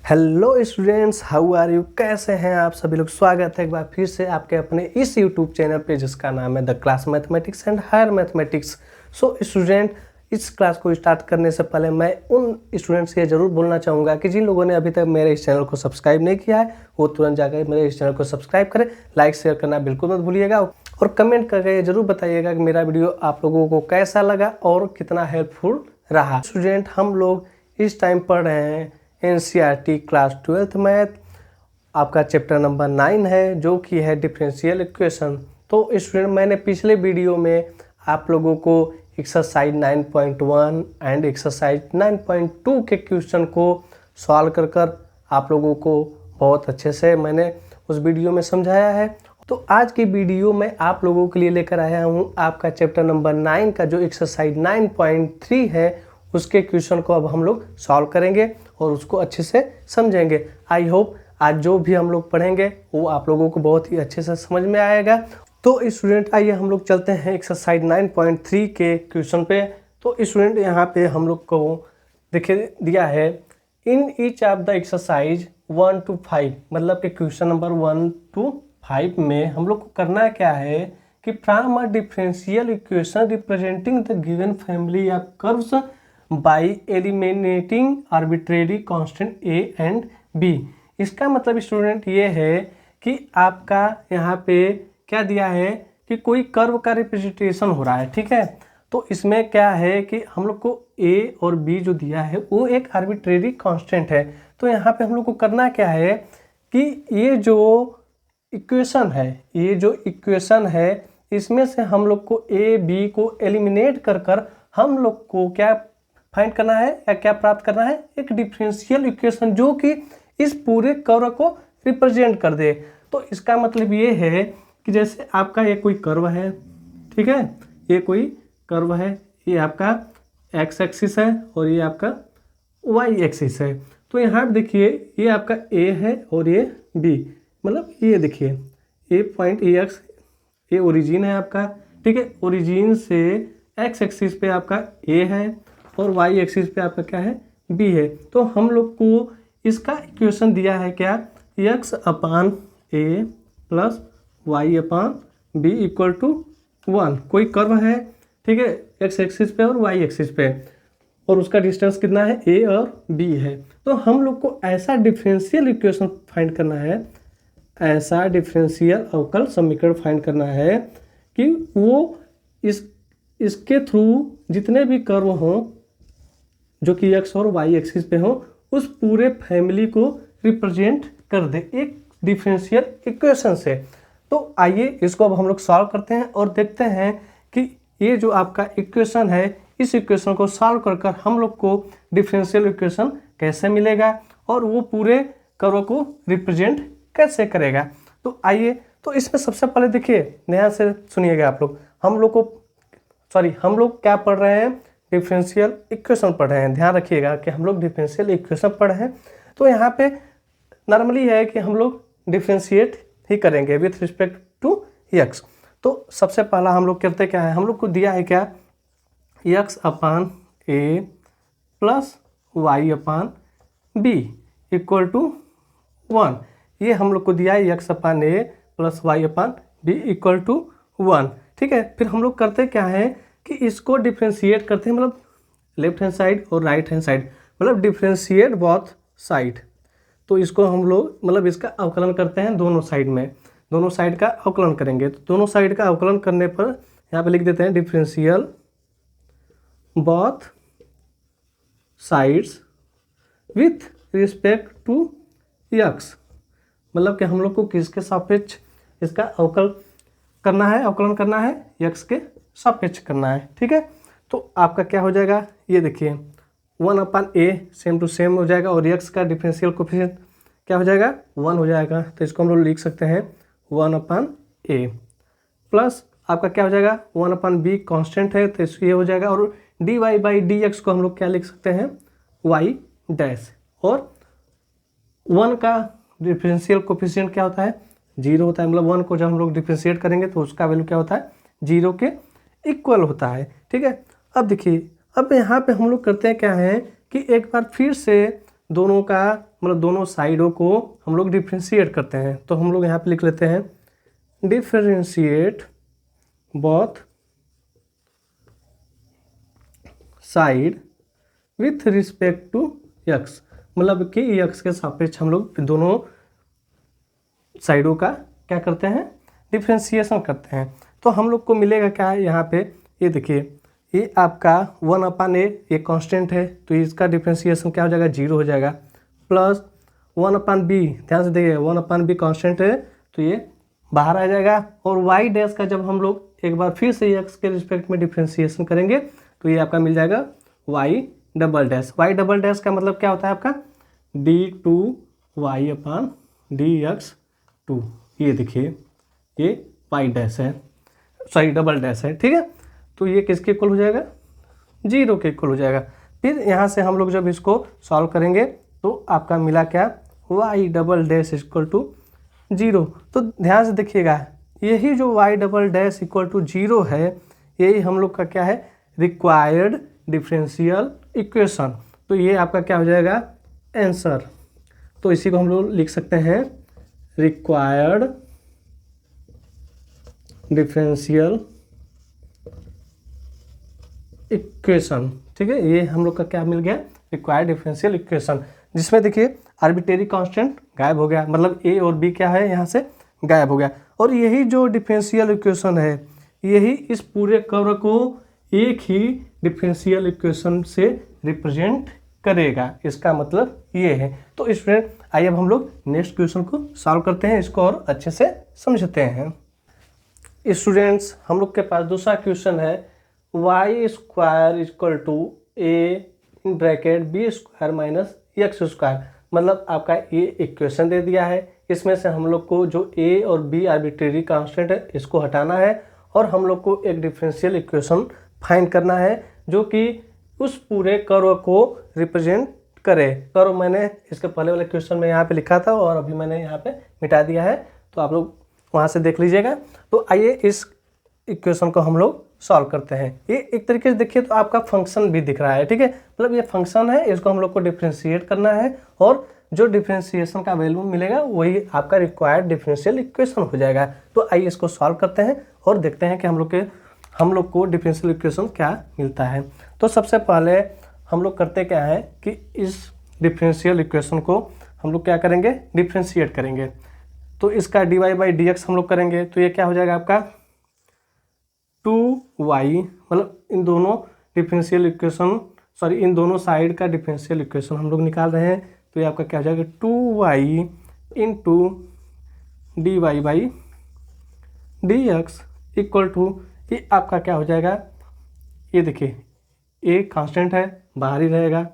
Hello students, how are you. कैसे हैं आप सभी लोग। स्वागत है एक बार फिर से आपके अपने इस यूट्यूब चैनल पे जिसका नाम है the class mathematics and higher mathematics. So student, इस क्लास को स्टार्ट करने से पहले मैं उन स्टूडेंट्स से ये जरूर बोलना चाहूँगा कि जिन लोगों ने अभी तक मेरे इस चैनल को सब्सक्राइब नहीं किया है वो तुरंत जाकर मेरे इस चैनल को सब्सक्राइब करें। लाइक शेयर करना बिल्कुल मत भूलिएगा और कमेंट करके जरूर बताइएगा कि मेरा वीडियो आप लोगों को कैसा लगा और कितना हेल्पफुल रहा। स्टूडेंट, हम लोग इस टाइम पढ़ रहे हैं NCERT क्लास 12th मैथ। आपका चैप्टर नंबर 9 है जो कि है डिफरेंशियल इक्वेशन। तो स्टूडेंट, मैंने पिछले वीडियो में आप लोगों को एक्सरसाइज 9.1 एंड एक्सरसाइज 9.2 के क्वेश्चन को सॉल्व कर आप लोगों को बहुत अच्छे से मैंने उस वीडियो में समझाया है। तो आज की वीडियो में आप लोगों के लिए लेकर आया हूँ आपका चैप्टर नंबर 9 का जो एक्सरसाइज 9.3 है उसके क्वेश्चन को अब हम लोग सॉल्व करेंगे और उसको अच्छे से समझेंगे। आई होप आज जो भी हम लोग पढ़ेंगे वो आप लोगों को बहुत ही अच्छे से समझ में आएगा। तो स्टूडेंट, आइए हम लोग चलते हैं एक्सरसाइज 9.3 के क्वेश्चन पे। तो स्टूडेंट, यहाँ पे हम लोग को देखिए दिया है in each of the exercise 1 to 5, मतलब कि क्वेश्चन नंबर 1 to 5 में हम लोग को करना क्या है कि from a differential equation representing the given family of curves by eliminating arbitrary constant a and b. इसका मतलब स्टूडेंट ये है कि आपका यहाँ पे क्या दिया है कि कोई कर्व का रिप्रेजेंटेशन हो रहा है, ठीक है। तो इसमें क्या है कि हम लोग को ए और बी जो दिया है वो एक आर्बिट्रेरी कांस्टेंट है। तो यहाँ पे हम लोग को करना क्या है कि ये जो इक्वेशन है इसमें से हम लोग को ए बी को एलिमिनेट कर हम लोग को क्या फाइंड करना है या क्या प्राप्त करना है, एक डिफरेंशियल इक्वेशन जो कि इस पूरे कर्व को रिप्रेजेंट कर दे। तो इसका मतलब ये है कि जैसे आपका ये कोई कर्व है, ठीक है, ये कोई कर्व है, ये आपका एक्स एक्सिस है और ये आपका वाई एक्सिस है। तो यहाँ पे देखिए ये आपका ए है और ये बी, मतलब ये देखिए ए पॉइंट ए एक्स, ये ओरिजिन है आपका, ठीक है। ओरिजिन से एक्स एक्सिस पे आपका ए है और वाई एक्सिस पे आपका क्या है, बी है। तो हम लोग को इसका इक्वेशन दिया है क्या, x upon a plus y upon b equal to 1। कोई कर्व है, ठीक है, एक्स एक्सिस पे और वाई एक्सिस पे, और उसका डिस्टेंस कितना है, ए और बी है। तो हम लोग को ऐसा डिफरेंशियल इक्वेशन फाइंड करना है, ऐसा डिफरेंशियल अवकल समीकरण फाइंड करना है कि वो इसके थ्रू जितने भी कर्व हों जो कि एक्स और वाई एक्सिस पे हो उस पूरे फैमिली को रिप्रेजेंट कर दे एक डिफरेंशियल इक्वेशन से। तो आइए इसको अब हम लोग सॉल्व करते हैं और देखते हैं कि ये जो आपका इक्वेशन है इस इक्वेशन को सॉल्व कर हम लोग को डिफरेंशियल इक्वेशन कैसे मिलेगा और वो पूरे कर्व को रिप्रेजेंट कैसे करेगा। तो आइए, तो इसमें सबसे पहले देखिए ध्यान से सुनिएगा आप लोग, हम लोग क्या पढ़ रहे हैं, डिफरेंशियल इक्वेशन पढ़ रहे हैं। ध्यान रखिएगा कि हम लोग डिफरेंशियल इक्वेशन पढ़ रहे हैं। तो यहाँ पे नॉर्मली है कि हम लोग डिफरेंशिएट ही करेंगे विथ रिस्पेक्ट टू एक्स। तो सबसे पहला हम लोग करते क्या है, हम लोग को दिया है क्या, x upon a plus y upon b equal to 1। ये हम लोग को दिया है x upon a plus y upon b equal to 1, ठीक है। फिर हम लोग करते क्या है कि इसको डिफरेंशिएट करते हैं, मतलब लेफ्ट हैंड साइड और राइट हैंड साइड, मतलब डिफरेंशिएट बोथ साइड। तो इसको हम लोग मतलब इसका अवकलन करते हैं दोनों साइड में, दोनों साइड का अवकलन करेंगे। तो दोनों साइड का अवकलन करने पर यहाँ पे लिख देते हैं differential both sides with respect to x, मतलब कि हम लोग को किसके सापेक्ष इसका अवकलन करना है, एक्स के सापेक्ष करना है, ठीक है। तो आपका क्या हो जाएगा, ये देखिए 1 अपान ए सेम टू सेम हो जाएगा और एक्स का डिफरेंशियल कोफिशिएंट क्या हो जाएगा, 1 हो जाएगा। तो इसको हम लोग लिख सकते हैं 1 अपान ए प्लस आपका क्या हो जाएगा 1 अपान बी कॉन्स्टेंट है तो ये हो जाएगा, और d y by d x को हम लोग क्या लिख सकते हैं, वाई डैश, और 1 का डिफरेंशियल कोफिशिएंट क्या होता है, 0 होता है। मतलब 1 को जब हम लोग डिफरेंशिएट करेंगे तो उसका वैल्यू क्या होता है, 0 के इक्वल होता है, ठीक है। अब देखिए अब यहाँ पे हम लोग करते हैं क्या है कि एक बार फिर से दोनों का मतलब दोनों साइडों को हम लोग डिफ्रेंशिएट करते हैं। तो हम लोग यहाँ पे लिख लेते हैं differentiate both side with respect to x, मतलब कि यक्स के सापेक्ष हम लोग दोनों साइडों का क्या करते हैं, डिफ्रेंशिएशन करते हैं। तो हम लोग को मिलेगा क्या यहाँ पे, ये देखिए ये आपका 1/a ये कांस्टेंट है, तो इसका डिफ्रेंशिएशन क्या हो जाएगा, 0 हो जाएगा, प्लस 1/b, ध्यान से देखिए 1/b कांस्टेंट है तो ये बाहर आ जाएगा, और y डैश का जब हम लोग एक बार फिर से x के रिस्पेक्ट में डिफ्रेंशिएशन करेंगे तो ये आपका मिल जाएगा y double dash. y double dash का मतलब क्या होता है आपका d2y/dx2, ये देखिए ये y डैश है, सॉरी डबल डैश है, ठीक है। तो ये किसके इक्वल हो जाएगा, 0 के इक्वल हो जाएगा। फिर यहाँ से हम लोग जब इसको सॉल्व करेंगे तो आपका मिला क्या, y double dash equal to 0। तो ध्यान से देखिएगा यही जो y double dash equal to 0 है यही हम लोग का क्या है, रिक्वायर्ड डिफरेंशियल इक्वेशन। तो ये आपका क्या हो जाएगा, आंसर। तो इसी को हम लोग लिख सकते हैं रिक्वायर्ड डिफरेंशियल इक्वेशन, ठीक है। ये हम लोग का क्या मिल गया, रिक्वायर्ड डिफरेंशियल इक्वेशन, जिसमें देखिए आर्बिट्रेरी कांस्टेंट गायब हो गया, मतलब a और b क्या है यहाँ से गायब हो गया। और यही जो डिफरेंशियल इक्वेशन है यही इस पूरे कर्व को एक ही डिफरेंशियल इक्वेशन से रिप्रेजेंट करेगा, इसका मतलब ये है। तो स्टूडेंट आइए अब हम लोग नेक्स्ट क्वेश्चन को सॉल्व करते हैं, इसको और अच्छे से समझते हैं। स्टूडेंट्स हम लोग के पास दूसरा क्वेश्चन है y square equal to a in bracket b square minus x square, मतलब आपका ये इक्वेशन दे दिया है, इसमें से हम लोग को जो a और b आर्बिट्रेरी कांस्टेंट है इसको हटाना है और हम लोग को एक डिफरेंशियल इक्वेशन फाइंड करना है जो कि उस पूरे कर्व को रिप्रेजेंट करे। कर्व मैंने इसके पहले वाले क्वेश्चन में यहाँ पे लिखा था और अभी मैंने यहाँ पे मिटा दिया है, तो आप लोग वहाँ से देख लीजिएगा। तो आइए इस इक्वेशन को हम लोग सॉल्व करते हैं। ये एक तरीके से देखिए तो आपका फंक्शन भी दिख रहा है, ठीक है, मतलब ये फंक्शन है, इसको हम लोग को डिफरेंशिएट करना है और जो डिफरेंशिएशन का वैल्यू मिलेगा वही आपका रिक्वायर्ड डिफरेंशियल इक्वेशन हो जाएगा। तो आइए इसको सॉल्व करते हैं और देखते हैं कि हम लोग को डिफरेंशियल इक्वेशन क्या मिलता है। तो सबसे पहले हम लोग करते क्या है कि इस डिफरेंशियल इक्वेशन को हम लोग क्या करेंगे, डिफरेंशिएट करेंगे। तो इसका dy/dx हम लोग करेंगे तो ये क्या हो जाएगा आपका 2y, मतलब इन दोनों डिफरेंशियल इक्वेशन सॉरी इन दोनों साइड का डिफरेंशियल इक्वेशन हम लोग निकाल रहे हैं, तो ये आपका क्या हो जाएगा 2y into dy/dx equal to ये आपका क्या हो जाएगा, ये देखिए a कांस्टेंट है बाहर ही रहेगा,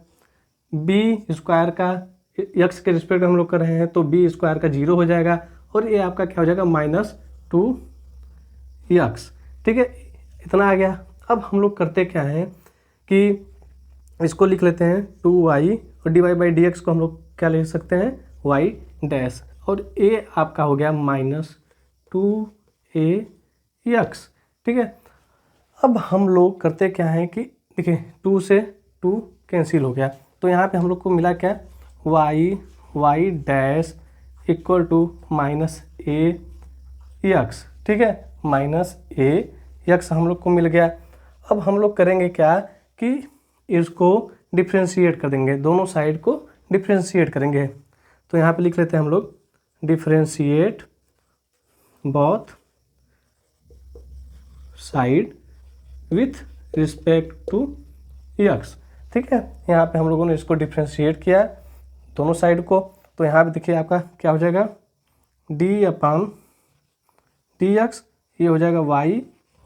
b स्क्वायर का x के रिस्पेक्ट हम लोग कर रहे हैं तो b स्क्वायर का 0 हो जाएगा और ये आपका क्या हो जाएगा -2x, ठीक है, इतना आ गया। अब हम लोग करते क्या है कि इसको लिख लेते हैं 2y और dy/dx को हम लोग क्या लिख सकते हैं y डैश, और a आपका हो गया -2ax, ठीक है। अब हम लोग करते क्या है कि देखिए 2 से 2 कैंसिल हो गया, तो यहाँ पे हम लोग को मिला क्या y dash equal to -ax, ठीक है, -ax हम लोग को मिल गया। अब हम लोग करेंगे क्या कि इसको डिफरेंशिएट कर देंगे, दोनों साइड को डिफरेंशिएट करेंगे। तो यहाँ पे लिख लेते हैं हम लोग differentiate both side with respect to x, ठीक है। यहाँ पे हम लोगों ने इसको डिफरेंशिएट किया दोनों साइड को, तो यहाँ पे देखिए आपका क्या हो जाएगा d/dx, ये हो जाएगा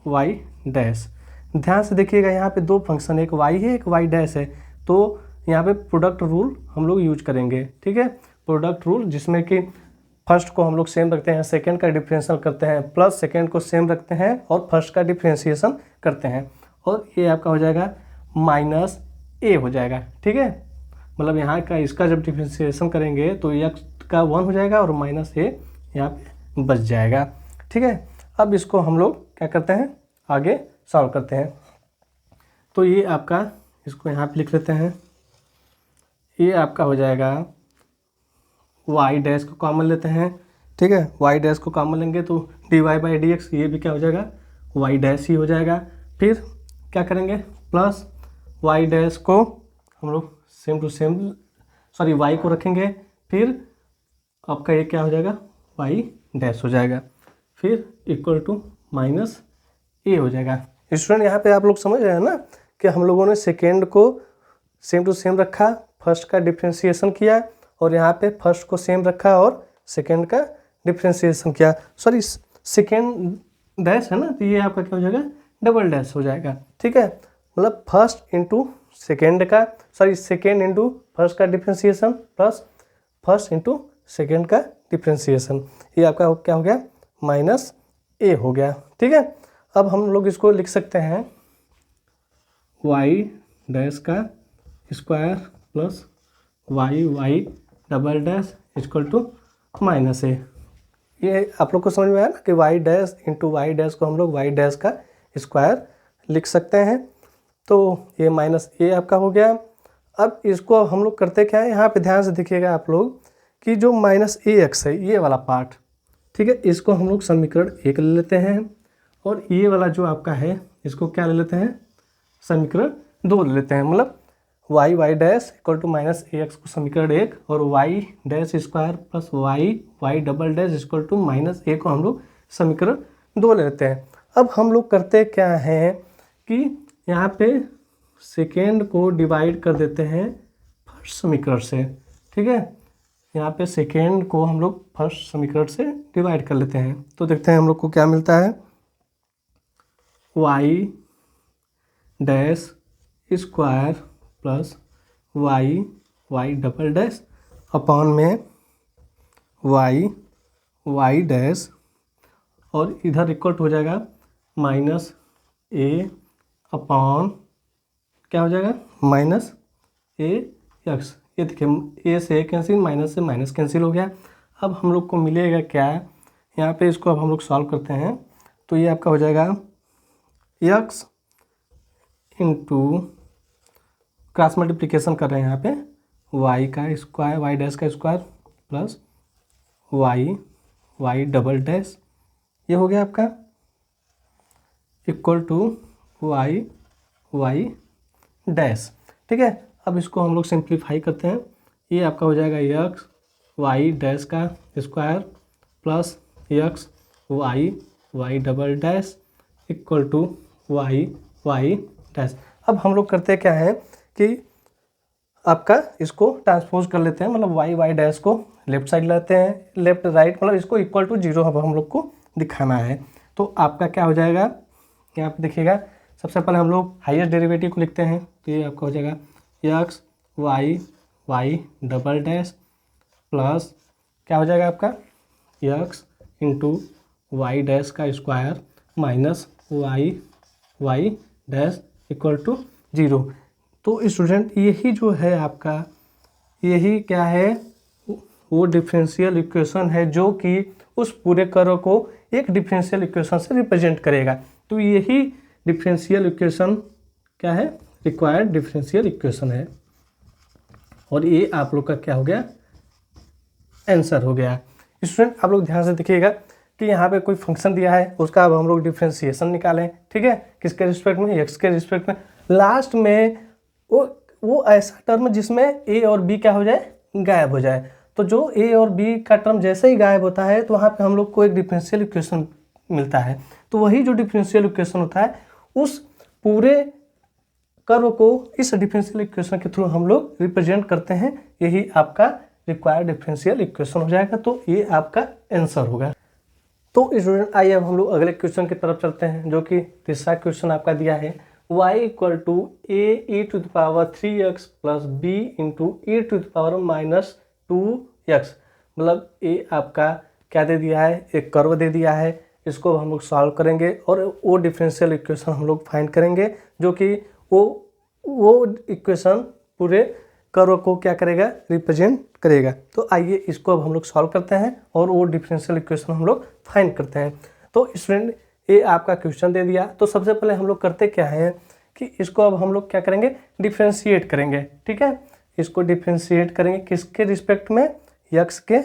y डैश। ध्यान से देखिएगा यहाँ पे दो फंक्शन, एक y है एक y डैश है, तो यहाँ पे प्रोडक्ट रूल हम लोग यूज करेंगे, ठीक है। प्रोडक्ट रूल जिसमें कि फर्स्ट को हम लोग सेम रखते हैं, सेकंड का डिफरेंशियल करते हैं, प्लस सेकंड को सेम रखते हैं और फर्स्ट का डिफरेंशिएशन करते हैं, और ये आपका हो जाएगा -a हो जाएगा, ठीक है। मतलब यहाँ का इसका जब डिफरेंशिएशन करेंगे तो x का 1 हो जाएगा और -a यहाँ पे बच जाएगा, ठीक है। अब इसको हम लोग क्या करते हैं आगे सॉल्व करते हैं। तो ये आपका इसको यहाँ पे लिख लेते हैं ये आपका हो जाएगा वाई डैश को कॉमन लेते हैं, ठीक है, वाई डैश को कॉमन लेंगे तो d y by d x, ये भी क्या हो जाएगा वाई डैश ही हो जाएगा। फिर क्या करेंगे प्लस वाई डैश को हम लोग same to same sorry y को रखेंगे, फिर आपका ये क्या हो जाएगा वाई डैश हो जाएगा, फिर इक्वल टू माइनस ए हो जाएगा। स्टूडेंट यहाँ पे आप लोग समझ रहे हैं ना कि हम लोगों ने सेकेंड को सेम टू सेम रखा, फर्स्ट का डिफ्रेंशिएशन किया, और यहाँ पे फर्स्ट को सेम रखा और सेकेंड का डिफ्रेंशिएशन किया। सॉरी सेकेंड डैश है ना, तो ये आपका क्या हो जाएगा डबल डैश हो जाएगा, ठीक है। मतलब फर्स्ट इंटू सेकेंड का सॉरी सेकेंड इंटू फर्स्ट का differentiation plus first into second का डिफ्रेंशिएशन, ये आपका क्या हो गया माइनस ए हो गया, ठीक है। अब हम लोग इसको लिख सकते हैं वाई डैश का square plus y double dash equal to minus a. ये आप लोग को समझ में आया ना कि y dash into y dash को हम लोग वाई डैश का स्क्वायर लिख सकते हैं, तो ये माइनस ए आपका हो गया। अब इसको हम लोग करते क्या है, यहाँ पे ध्यान से देखिएगा आप लोग कि जो माइनस ए एक्स है ये वाला पार्ट, ठीक है, इसको हम लोग समीकरण 1 ले लेते हैं, और ये वाला जो आपका है इसको क्या ले लेते हैं समीकरण 2 ले लेते हैं। मतलब y dash equal to minus a x को समीकरण 1 और y dash square plus y double dash equal to minus a को हम लोग समीकरण 2 ले लेते हैं। अब हम लोग करते क्या हैं कि यहाँ पे सेकेंड को डिवाइड कर देते हैं फर्स्ट समीकरण से, ठीक है, यहाँ पे सेकेंड को हम लोग फर्स्ट समीकरण से डिवाइड कर लेते हैं, तो देखते हैं हम लोग को क्या मिलता है y dash square plus y double dash upon में वाई डैश, और इधर इक्वल हो जाएगा माइनस ए अपॉन क्या हो जाएगा माइनस ए एक्स। ये देखिए ए से ए कैंसिल, माइनस से माइनस कैंसिल हो गया। अब हम लोग को मिलेगा क्या, यहाँ पे इसको अब हम लोग सॉल्व करते हैं, तो ये आपका हो जाएगा एक्स इंटू क्रॉस मल्टीप्लिकेशन कर रहे हैं यहाँ पे वाई का स्क्वायर वाई डैश का square plus y double dash, ये हो गया आपका इक्वल टू वाई डैश, ठीक है। अब इसको हम लोग सिंप्लीफाई करते हैं, ये आपका हो जाएगा एक्स वाई डैश का square plus x y double dash equal to y dash. अब हम लोग करते क्या है कि आपका इसको ट्रांसपोज कर लेते हैं, मतलब वाई डैश को लेफ्ट साइड लेते हैं, लेफ्ट राइट, मतलब इसको इक्वल टू 0 अब हम लोग को दिखाना है। तो आपका क्या हो जाएगा, यहाँ पे देखिएगा सबसे पहले हम लोग हाईएस्ट डेरिवेटिव को लिखते हैं, तो ये आपका हो जाएगा x y double dash plus क्या हो जाएगा आपका एक्स इंटू वाई डैश का square minus y dash equal to 0। तो स्टूडेंट यही जो है आपका, यही क्या है वो डिफरेंशियल इक्वेशन है जो कि उस पूरे कर्व को एक डिफरेंशियल इक्वेशन से रिप्रेजेंट करेगा। तो यही डिफरेंशियल इक्वेशन क्या है, रिक्वायर्ड डिफरेंशियल इक्वेशन है, और ये आप लोग का क्या हो गया आंसर हो गया। स्टूडेंट आप लोग ध्यान से देखिएगा कि यहाँ पे कोई फंक्शन दिया है, उसका अब हम लोग डिफरेंशिएशन निकालें, ठीक है, किसके रिस्पेक्ट में, एक्स के रिस्पेक्ट में। लास्ट में वो ऐसा टर्म जिसमें ए और बी क्या हो जाए गायब हो जाए, तो जो ए और बी का टर्म जैसे ही गायब होता है तो वहाँ पे हम लोग को एक डिफरेंशियल इक्वेशन मिलता है। तो वही जो डिफरेंशियल इक्वेशन होता है उस पूरे कर्व को इस डिफरेंशियल इक्वेशन के थ्रू हम लोग रिप्रेजेंट करते हैं, यही आपका रिक्वायर्ड डिफरेंशियल इक्वेशन हो जाएगा। तो ये आपका आंसर होगा। तो स्टूडेंट आइए अब हम लोग अगले क्वेश्चन की तरफ चलते हैं, जो कि तीसरा क्वेश्चन आपका दिया है y equal to a e⁻³ x plus b into e⁻⁻²x। मतलब ए आपका क्या दे दिया है, एक कर्व दे दिया है, इसको हम लोग सॉल्व करेंगे और वो डिफरेंशियल इक्वेशन हम लोग फाइंड करेंगे, जो कि वो इक्वेशन पूरे कर्व को क्या करेगा रिप्रेजेंट करेगा। तो आइए इसको अब हम लोग सॉल्व करते हैं और वो डिफरेंशियल इक्वेशन हम लोग फाइंड करते हैं। तो स्टूडेंट ये आपका क्वेश्चन दे दिया, तो सबसे पहले हम लोग करते क्या है कि इसको अब हम लोग क्या करेंगे डिफ्रेंशिएट करेंगे, ठीक है। इसको डिफ्रेंशिएट करेंगे किसके रिस्पेक्ट में, यक्स के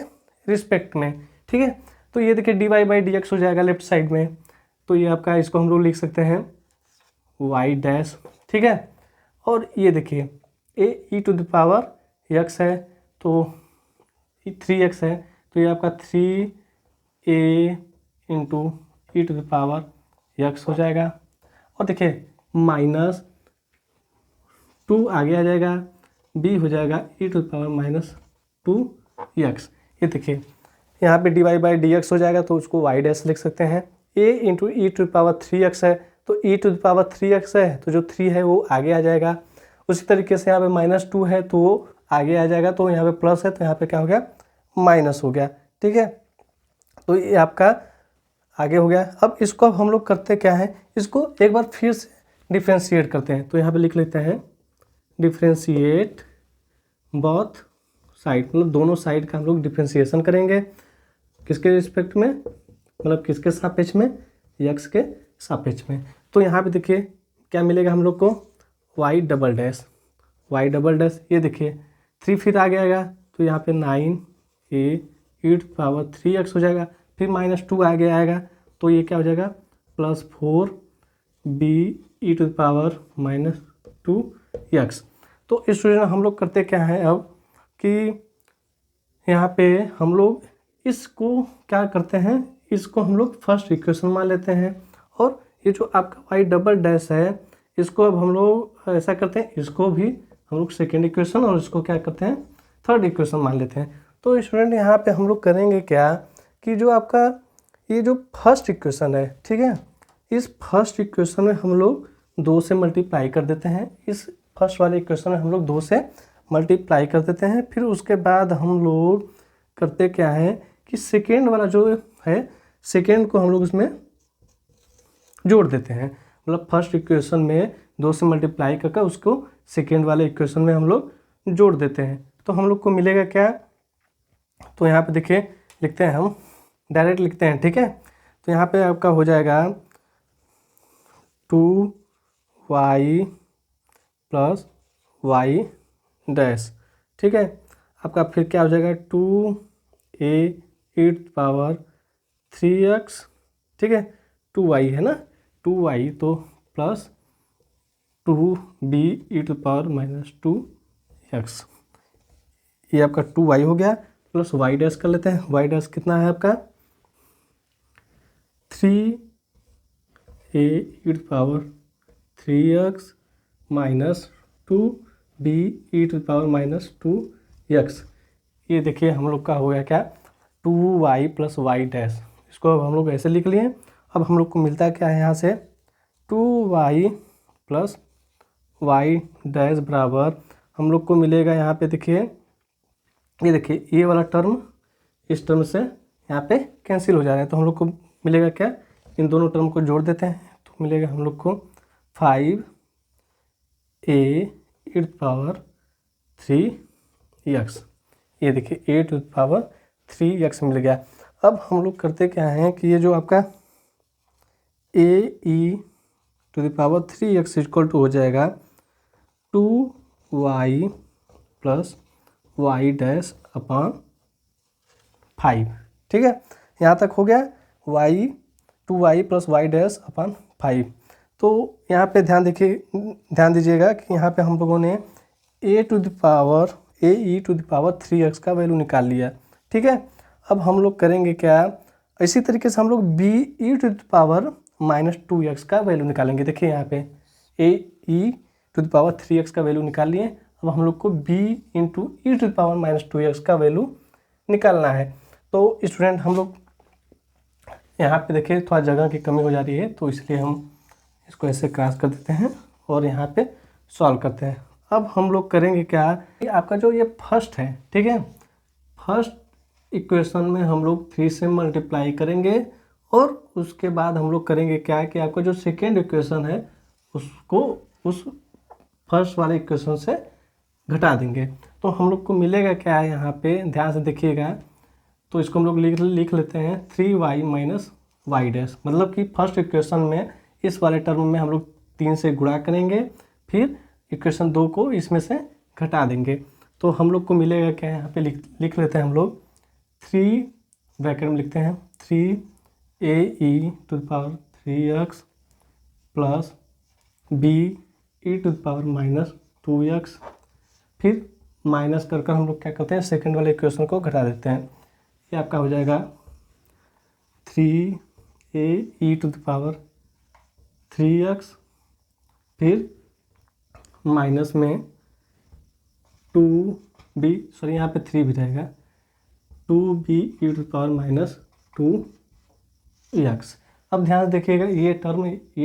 रिस्पेक्ट में। ठीक है, तो ये देखिए dy बाई डी एक्स हो जाएगा लेफ्ट साइड में, तो ये आपका इसको हम लोग लिख सकते हैं y डैश। ठीक है, और ये देखिए a e to the power x है तो 3x है, तो ये आपका 3a into e to the power x हो जाएगा। और देखिए माइनस 2 आगे आ जाएगा, b हो जाएगा e to the power minus 2x। ये देखिए यहाँ पे dy बाई डी एक्स हो जाएगा तो उसको y डैश लिख सकते हैं। a into e to the power 3x है तो e to the power 3x है, तो जो 3 है वो आगे आ जाएगा। उसी तरीके से यहाँ पे -2 है तो वो आगे आ जाएगा, तो यहाँ पे प्लस है तो यहाँ पे क्या हो गया, माइनस हो गया। ठीक है, तो ये आपका आगे हो गया। अब इसको अब हम लोग करते क्या है, इसको एक बार फिर से डिफ्रेंशिएट करते हैं। तो यहाँ पे लिख लेते हैं डिफ्रेंशिएट बोथ साइड, मतलब दोनों साइड का हम लोग डिफ्रेंशिएशन करेंगे। किसके रिस्पेक्ट में, मतलब किसके सापेक्ष में, यक्स के सापेक्ष में। तो यहाँ पे देखिए क्या मिलेगा हम लोग को, y डबल डैश, ये देखिए 3 फिर आ गया तो यहाँ पे 9a E to power 3x हो जाएगा, फिर -2 आगे आएगा तो ये क्या हो जाएगा +4b E to power -2x। तो इस स्टूडेंट हम लोग करते क्या है अब कि यहाँ पे हम लोग इसको क्या करते हैं, इसको हम लोग फर्स्ट इक्वेशन मान लेते हैं, और ये जो आपका y डबल डैश है इसको अब हम लोग ऐसा करते हैं, इसको भी हम लोग सेकेंड इक्वेशन और इसको क्या करते हैं थर्ड इक्वेशन मान लेते हैं। तो स्टूडेंट यहाँ पे हम लोग करेंगे क्या कि जो आपका ये जो फर्स्ट इक्वेशन है, ठीक है, इस फर्स्ट इक्वेशन में हम लोग 2 से मल्टीप्लाई कर देते हैं। इस फर्स्ट वाले इक्वेशन में हम लोग 2 से मल्टीप्लाई कर देते हैं। फिर उसके बाद हम लोग करते क्या है कि सेकेंड वाला जो है, सेकेंड को हम लोग इसमें जोड़ देते हैं। मतलब फर्स्ट इक्वेशन में 2 से मल्टीप्लाई करके उसको सेकेंड वाले इक्वेशन में हम लोग जोड़ देते हैं। तो हम लोग को मिलेगा क्या, तो यहाँ पे देखिए लिखते हैं, हम डायरेक्ट लिखते हैं। ठीक है, तो यहाँ पे आपका हो जाएगा 2y प्लस y डैश। ठीक है, आपका फिर क्या हो जाएगा 2a E to power 3x। ठीक है, 2y है ना, 2y तो plus 2b e to power -2x। ये आपका 2y हो गया, प्लस y डैश कर लेते हैं। y डैश कितना है आपका 3a e to power 3x minus 2b e to power -2x। ये देखिए हम लोग का हो गया क्या 2y प्लस y डैश। इसको अब हम लोग ऐसे लिख लिए। अब हम लोग को मिलता है क्या है यहाँ से 2y प्लस y डैश बराबर हम लोग को मिलेगा यहाँ पे देखिए, ये देखिए ये वाला टर्म इस टर्म से यहाँ पे कैंसिल हो जा रहा है। तो हम लोग को मिलेगा क्या, इन दोनों टर्म को जोड़ देते हैं तो मिलेगा हम लोग को 5a E to power 3x। ये देखिए a टू पावर 3x मिल गया। अब हम लोग करते क्या हैं कि ये जो आपका a e to the power 3x equal to हो जाएगा 2y plus y dash upon 5। ठीक है, यहाँ तक हो गया 2y plus y dash upon 5। तो यहाँ पे ध्यान दीजिएगा कि यहाँ पे हम लोगों ने a e to the power 3x का वैल्यू निकाल लिया। ठीक है, अब हम लोग करेंगे क्या, इसी तरीके से हम लोग b e to the power -2x का वैल्यू निकालेंगे। देखिए यहाँ पे a e to the power 3x का वैल्यू निकाल लिए। अब हम लोग को b into e to the power -2x का वैल्यू निकालना है। तो स्टूडेंट हम लोग यहाँ पे देखिए थोड़ा जगह की कमी हो जा रही है, तो इसलिए हम इसको ऐसे क्रॉस कर देते हैं और यहाँ पे सॉल्व करते हैं। अब हम लोग करेंगे क्या, आपका जो ये फर्स्ट है, ठीक है, फर्स्ट इक्वेशन में हम लोग 3 से मल्टीप्लाई करेंगे और उसके बाद हम लोग करेंगे क्या कि आपका जो सेकेंड इक्वेशन है उसको उस फर्स्ट वाले इक्वेशन से घटा देंगे। तो हम लोग को मिलेगा क्या है, यहाँ पे ध्यान से देखिएगा, तो इसको हम लोग लिख लेते हैं 3y माइनस वाई डैश। मतलब कि फर्स्ट इक्वेशन में इस वाले टर्म में हम लोग 3 से गुणा करेंगे, फिर इक्वेशन 2 को इसमें से घटा देंगे। तो हम लोग को मिलेगा क्या, यहाँ पे लिख लेते हैं हम लोग 3 ब्रैकेट में लिखते हैं 3ae⁻3x प्लस be⁻−2x, फिर माइनस कर हम लोग क्या करते हैं, सेकंड वाले इक्वेशन को घटा देते हैं। ये आपका हो जाएगा 3ae⁻3x, फिर माइनस में 2b, सॉरी यहाँ पे 3 भी रहेगा, 2be⁻−2x। अब ध्यान से देखिएगा ये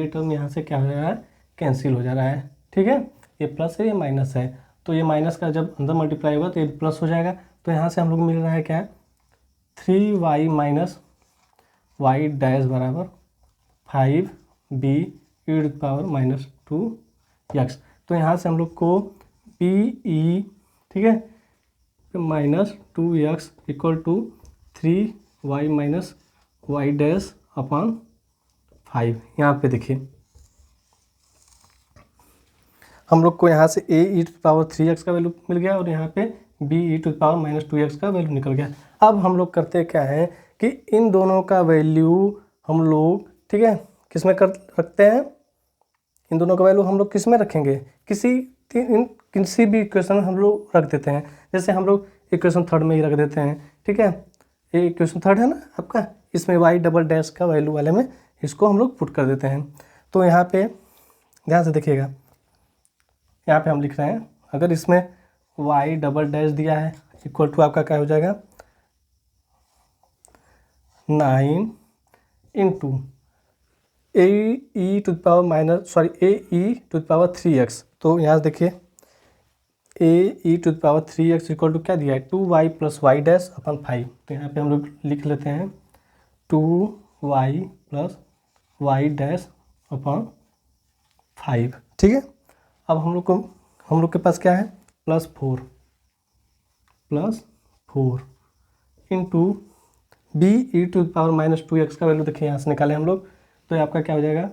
टर्म यहाँ से क्या हो जा रहा है, कैंसिल हो जा रहा है। ठीक है, ये प्लस है ये माइनस है, तो ये माइनस का जब अंदर मल्टीप्लाई होगा तो ये प्लस हो जाएगा। तो यहाँ से हम लोग मिल रहा है क्या, 3y माइनस y डैश बराबर 5be⁻−2x। तो यहाँ से हम लोग को be, ठीक है, -2x equal to 3y minus y dash upon 5। यहाँ पे देखिए हम लोग को यहाँ से ae⁻3x का वैल्यू मिल गया और यहाँ पे be⁻−2x का वैल्यू निकल गया। अब हम लोग करते क्या है कि इन दोनों का वैल्यू हम लोग, ठीक है, किस में कर रखते हैं, इन दोनों का वैल्यू हम लोग किस में रखेंगे, किसी भी इक्वेशन में हम लोग रख देते हैं। जैसे हम लोग इक्वेशन थर्ड में ही रख देते हैं। ठीक है, ये इक्वेशन थर्ड है ना आपका, इसमें y डबल डैश का वैल्यू वाले में इसको हम लोग पुट कर देते हैं। तो यहाँ पे ध्यान से देखिएगा, यहाँ पे हम लिख रहे हैं अगर इसमें y डबल डैश दिया है इक्वल टू आपका क्या हो जाएगा 9 इंटू ae⁻3x। तो यहाँ से देखिए ae⁻3x इक्वल टू क्या दिया है 2y प्लस y डैश अपन 5। तो यहाँ पे हम लोग लिख लेते हैं 2y प्लस y डैश अपन 5। ठीक है, अब हम लोग के पास क्या है +4 इंटू be⁻−2x का वैल्यू देखिए यहाँ से निकाले हम लोग, तो ये आपका क्या हो जाएगा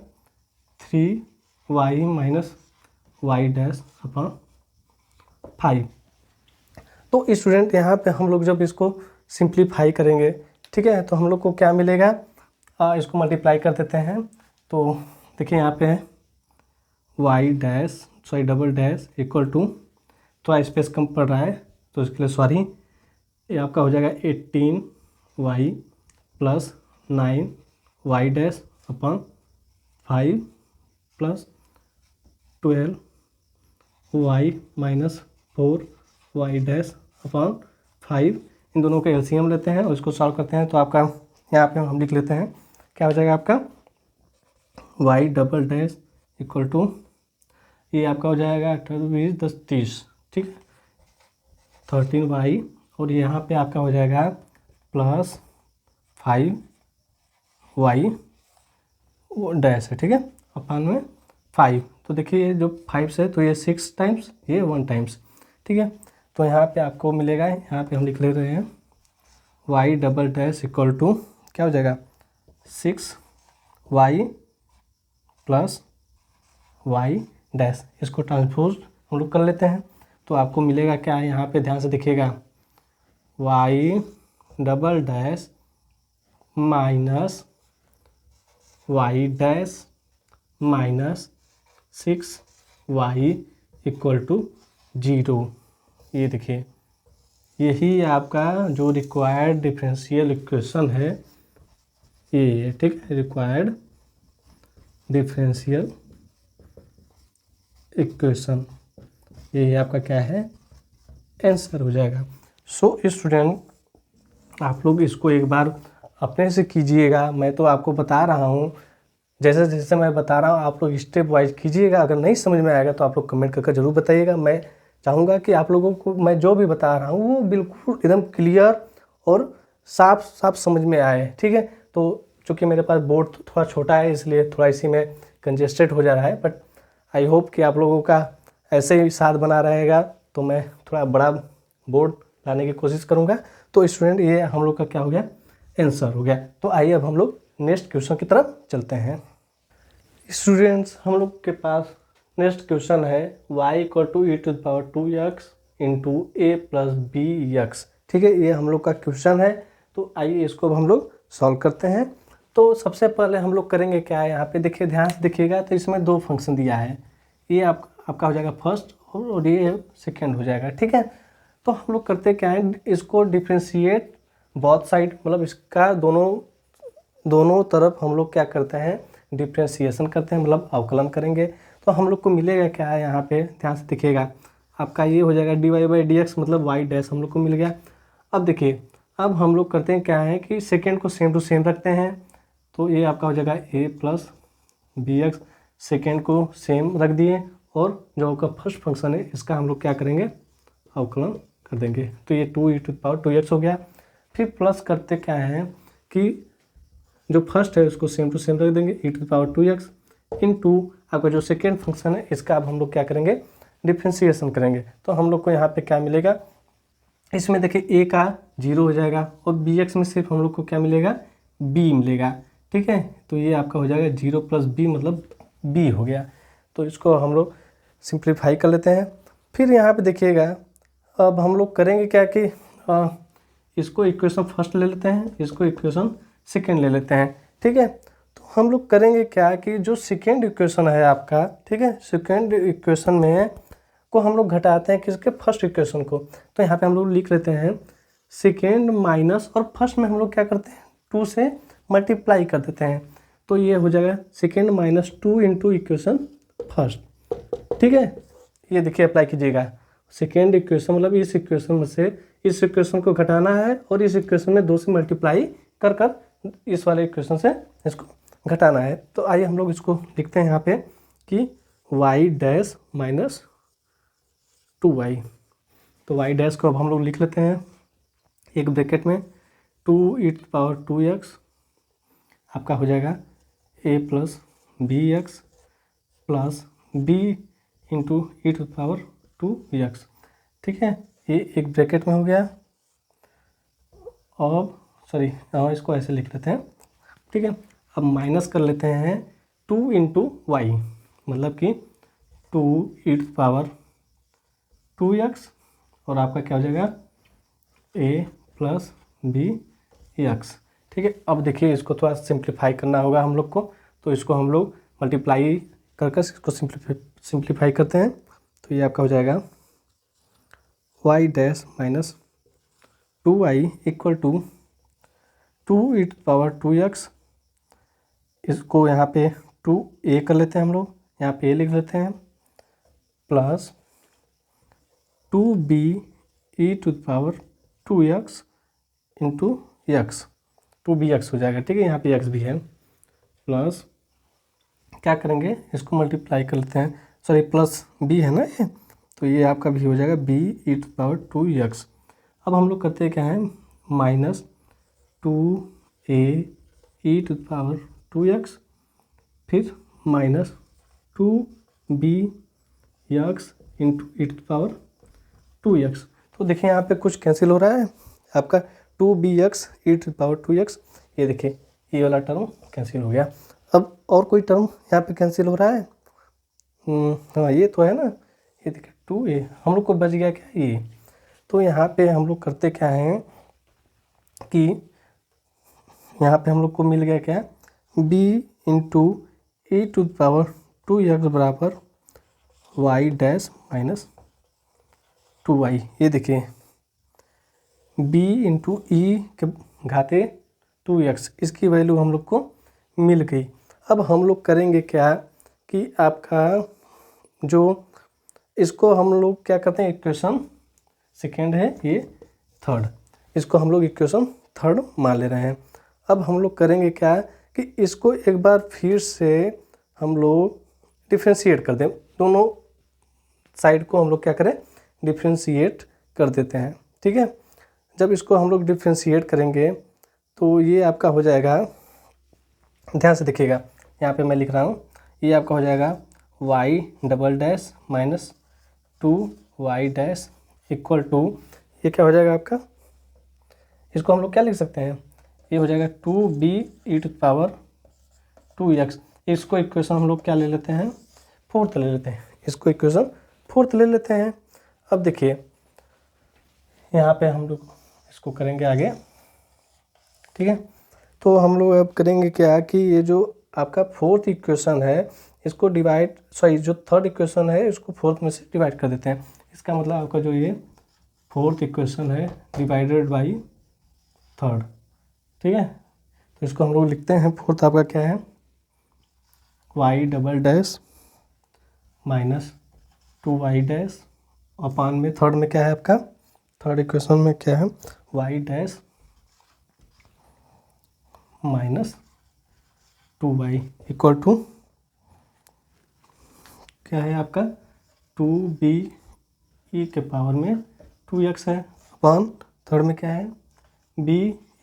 3y minus y dash upon 5। तो स्टूडेंट यहाँ पे हम लोग जब इसको सिंप्लीफाई करेंगे, ठीक है, तो हम लोग को क्या मिलेगा, इसको मल्टीप्लाई कर देते हैं। तो देखिए यहाँ पे y dash sorry double dash equal to, थोड़ा स्पेस कम पड़ रहा है तो इसके लिए सॉरी, ये आपका हो जाएगा 18y plus 9y dash upon 5 plus 12y minus 4y dash upon 5। इन दोनों का एलसीएम लेते हैं और इसको सॉल्व करते हैं। तो आपका यहाँ पे हम लिख लेते हैं क्या हो जाएगा आपका y double dash equal to, ये आपका हो जाएगा 18 10 30, ठीक है, 13y और यहाँ पे आपका हो जाएगा प्लस 5y डैश है, ठीक है, अपन में 5। तो देखिए जो 5 से तो ये 6 टाइम्स, ये 1 टाइम्स, ठीक है। तो यहाँ पे आपको मिलेगा, यहाँ पे हम लिख ले रहे हैं y double dash equal to क्या हो जाएगा 6y प्लस y डैश, इसको ट्रांसपोज हम लोग कर लेते हैं। तो आपको मिलेगा क्या है, यहाँ पे ध्यान से देखिएगा y double dash minus y dash minus 6y equal to 0। ये देखिए यही आपका जो रिक्वायर्ड डिफरेंशियल इक्वेशन है, ये ठीक है, रिक्वायर्ड डिफरेंशियल इक्वेशन, यही आपका क्या है आंसर हो जाएगा। सो स्टूडेंट आप लोग इसको एक बार अपने से कीजिएगा, मैं तो आपको बता रहा हूँ, जैसे जैसे मैं बता रहा हूँ आप लोग स्टेप वाइज कीजिएगा। अगर नहीं समझ में आएगा तो आप लोग कमेंट करके ज़रूर बताइएगा। मैं चाहूँगा कि आप लोगों को मैं जो भी बता रहा हूँ वो बिल्कुल एकदम क्लियर और साफ साफ समझ में आए, ठीक है। तो चूँकि मेरे पास बोर्ड थोड़ा छोटा है इसलिए थोड़ा इसी में कंजेस्टेड हो जा रहा है, बट आई होप कि आप लोगों का ऐसे ही साथ बना रहेगा तो मैं थोड़ा बड़ा बोर्ड लाने की कोशिश करूँगा। तो स्टूडेंट ये हम लोग का क्या हो गया आंसर हो गया। तो आइए अब हम लोग नेक्स्ट क्वेश्चन की तरफ चलते हैं। स्टूडेंट्स हम लोग के पास नेक्स्ट क्वेश्चन है y equal to e⁻2x into a plus b x. ठीक है, ये हम लोग का क्वेश्चन है। तो आइए इसको अब हम लोग सॉल्व करते हैं। तो सबसे पहले हम लोग करेंगे क्या है, यहाँ पे देखिए, ध्यान से देखिएगा। तो इसमें दो फंक्शन दिया है, ये आपका हो जाएगा फर्स्ट और ये सेकेंड हो जाएगा। ठीक है, तो हम लोग करते क्या है, इसको डिफ्रेंशिएट बोथ साइड, मतलब इसका दोनों तरफ हम लोग क्या करते हैं, डिफ्रेंशिएशन करते हैं, मतलब अवकलन करेंगे। तो हम लोग को मिलेगा क्या है, यहाँ पे ध्यान से देखिएगा, आपका ये हो जाएगा d y by d x, मतलब वाई डैश हम लोग को मिल गया। अब देखिए, अब हम लोग करते हैं क्या है कि सेकेंड को सेम टू सेम रखते हैं। तो ये आपका हो जाएगा ए प्लस बी एक्स, सेकेंड को सेम रख दिए, और जो आपका फर्स्ट फंक्शन है इसका हम लोग क्या करेंगे, अवकलन कर देंगे। तो ये 2e⁻2x हो गया। फिर प्लस करते क्या है कि जो फर्स्ट है उसको सेम टू सेम रख देंगे, e⁻2x इनटू आपका जो सेकेंड फंक्शन है इसका अब हम लोग क्या करेंगे, डिफ्रेंशिएशन करेंगे। तो हम लोग को यहाँ पे क्या मिलेगा, इसमें देखिए a का 0 हो जाएगा, और bx में सिर्फ हम लोग को क्या मिलेगा, b मिलेगा। ठीक है, तो ये आपका हो जाएगा 0 प्लस b, मतलब b हो गया। तो इसको हम लोग सिंप्लीफाई कर लेते हैं। फिर यहाँ पे देखिएगा, अब हम लोग करेंगे क्या कि इसको इक्वेशन फर्स्ट ले लेते हैं, इसको इक्वेशन सेकेंड ले लेते हैं। ठीक है, तो हम लोग करेंगे क्या कि जो सेकेंड इक्वेशन है आपका, ठीक है, सेकेंड इक्वेशन में को हम लोग घटाते हैं किसके, फर्स्ट इक्वेशन को। तो यहाँ पे हम लोग लिख लेते हैं सेकेंड माइनस, और फर्स्ट में हम लोग क्या करते हैं, 2 से मल्टीप्लाई कर देते हैं। तो ये हो जाएगा second minus 2 into equation first. ठीक है, ये देखिए अप्लाई कीजिएगा, सेकेंड इक्वेशन मतलब इस इक्वेशन में से इस इक्वेशन को घटाना है, और इस इक्वेशन में 2 से मल्टीप्लाई कर कर इस वाले इक्वेशन से इसको घटाना है। तो आइए हम लोग इसको लिखते हैं यहाँ पे कि y डैश माइनस 2y। तो y डैश को अब हम लोग लिख लेते हैं एक ब्रैकेट में 2e⁻2x, आपका हो जाएगा a plus b x plus b into e⁻2x। ठीक है, ये एक ब्रैकेट में हो गया। अब इसको ऐसे लिख लेते हैं। ठीक है, अब माइनस कर लेते हैं 2 इंटू वाई, मतलब कि 2e⁻2x, और आपका क्या हो जाएगा a प्लस बी एक्स। ठीक है, अब देखिए इसको थोड़ा सिंप्लीफाई करना होगा हम लोग को। तो इसको हम लोग मल्टीप्लाई कर इसको सिंप्लीफाई करते हैं। तो ये आपका हो जाएगा y dash minus 2y equal to 2e⁻2x, इसको यहाँ पे 2a कर लेते हैं हम लोग, यहाँ पे a लिख लेते हैं, plus 2b⁻2x into x, 2bx हो जाएगा। ठीक है, यहाँ पे x भी है, प्लस क्या करेंगे, इसको मल्टीप्लाई कर लेते हैं, प्लस b है ना ये, तो ये आपका भी हो जाएगा b⁻2x। अब हम लोग करते हैं क्या है, माइनस 2a⁻2x, फिर माइनस 2bx इंटू e⁻2x। तो देखिए यहाँ पे कुछ कैंसिल हो रहा है, आपका 2bx e⁻2x, ये देखिए ये वाला टर्म कैंसिल हो गया। अब और कोई टर्म यहाँ पे कैंसिल हो रहा है, हाँ ये तो है ना, ये देखिए 2a, हम लोग को बच गया क्या ये। तो यहाँ पे हम लोग करते क्या हैं कि यहाँ पे हम लोग को मिल गया क्या, b इंटू e⁻2x बराबर y डैश माइनस 2y। ये देखिए b इंटू ई के घाते 2x, इसकी वैल्यू हम लोग को मिल गई। अब हम लोग करेंगे क्या कि आपका जो इसको हम लोग क्या करते हैं, इक्वेशन सेकेंड है ये थर्ड, इसको हम लोग इक्वेशन थर्ड मान ले रहे हैं। अब हम लोग करेंगे क्या कि इसको एक बार फिर से हम लोग डिफ्रेंशिएट कर दें, दोनों साइड को हम लोग क्या करें, डिफ्रेंशिएट कर देते हैं। ठीक है, जब इसको हम लोग डिफ्रेंशिएट करेंगे तो ये आपका हो जाएगा, ध्यान से देखिएगा, यहाँ पे मैं लिख रहा हूँ, ये आपका हो जाएगा y double dash minus 2y dash equal to, ये क्या हो जाएगा आपका, इसको हम लोग क्या लिख सकते हैं, ये हो जाएगा 2b⁻2x। इसको इक्वेशन हम लोग क्या ले लेते हैं, फोर्थ ले लेते हैं, इसको इक्वेशन फोर्थ ले लेते हैं। अब देखिए यहाँ पे हम लोग इसको करेंगे आगे, ठीक है। तो हम लोग अब करेंगे क्या कि ये जो आपका फोर्थ इक्वेशन है इसको जो थर्ड इक्वेशन है इसको फोर्थ में से डिवाइड कर देते हैं। इसका मतलब आपका जो ये फोर्थ इक्वेशन है डिवाइडेड बाई थर्ड, ठीक है। तो इसको हम लोग लिखते हैं, फोर्थ आपका क्या है, y double dash minus 2y dash अपान में थर्ड में क्या है आपका, थर्ड इक्वेशन में क्या है, y dash minus 2y equal to क्या है आपका 2b e के पावर में 2x है, अपान थर्ड में क्या है b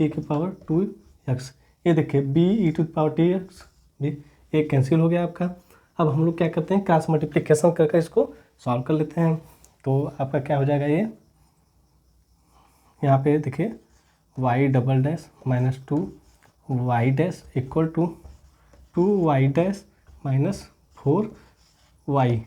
e के पावर 2x। ये देखिए b e to power dx भी एक कैंसिल हो गया आपका। अब हम लोग क्या करते हैं, क्रॉस मल्टीप्लिकेशन करके इसको सॉल्व कर लेते हैं। तो आपका क्या हो जाएगा, ये यहाँ पे देखिए y double dash minus 2y dash equal to 2y dash minus 4y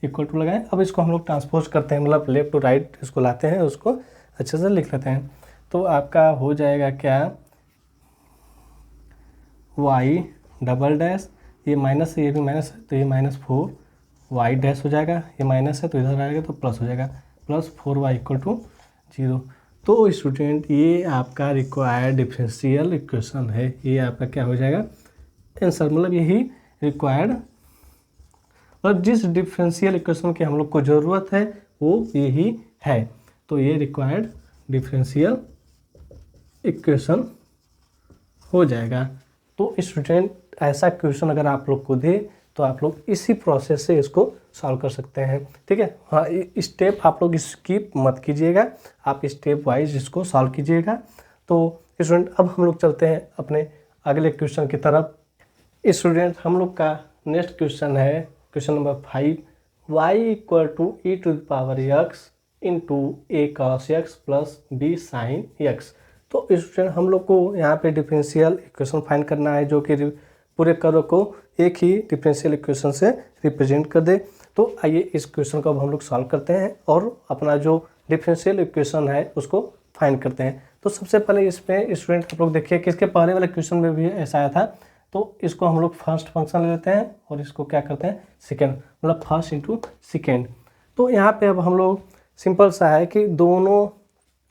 equal to लगाएं। अब इसको हम लोग ट्रांसपोज करते हैं, मतलब लेफ्ट टू राइट इसको लाते हैं, उसको अच्छे से लिख लेते हैं। तो आपका हो जाएगा क्या, y डबल डैश, ये माइनस है ये भी माइनस है तो ये माइनस 4y डैश हो जाएगा, ये माइनस है तो इधर आएगा तो प्लस हो जाएगा, प्लस 4y इक्वल टू 0। तो स्टूडेंट ये आपका रिक्वायर्ड डिफरेंशियल इक्वेशन है, ये आपका क्या हो जाएगा आंसर, मतलब यही रिक्वायर्ड, और जिस डिफरेंशियल इक्वेशन की हम लोग को ज़रूरत है वो यही है। तो ये रिक्वायर्ड डिफरेंशियल इक्वेशन हो जाएगा। तो स्टूडेंट ऐसा क्वेश्चन अगर आप लोग को दे तो आप लोग इसी प्रोसेस से इसको सॉल्व कर सकते हैं, ठीक है। हाँ, स्टेप आप लोग स्किप मत कीजिएगा, आप स्टेप वाइज इसको सॉल्व कीजिएगा। तो स्टूडेंट अब हम लोग चलते हैं अपने अगले क्वेश्चन की तरफ। स्टूडेंट हम लोग का नेक्स्ट क्वेश्चन है question number 5, y equal to e to the power x into a cos x plus b sine x. तो स्टूडेंट हम लोग को यहाँ पे डिफरेंशियल इक्वेशन फाइंड करना है जो कि पूरे कर्व को एक ही डिफरेंशियल इक्वेशन से रिप्रेजेंट कर दे। तो आइए इस क्वेश्चन को अब हम लोग सॉल्व करते हैं और अपना जो डिफरेंशियल इक्वेशन है उसको फाइंड करते हैं। तो सबसे पहले इसमें स्टूडेंट आप लोग देखिए कि इसके पहले वाले क्वेश्चन में भी ऐसा आया था। तो इसको हम लोग फर्स्ट फंक्शन ले लेते हैं और इसको क्या करते हैं सेकेंड, मतलब फर्स्ट इंटू सेकेंड। तो यहाँ पे अब हम लोग सिंपल सा है कि दोनों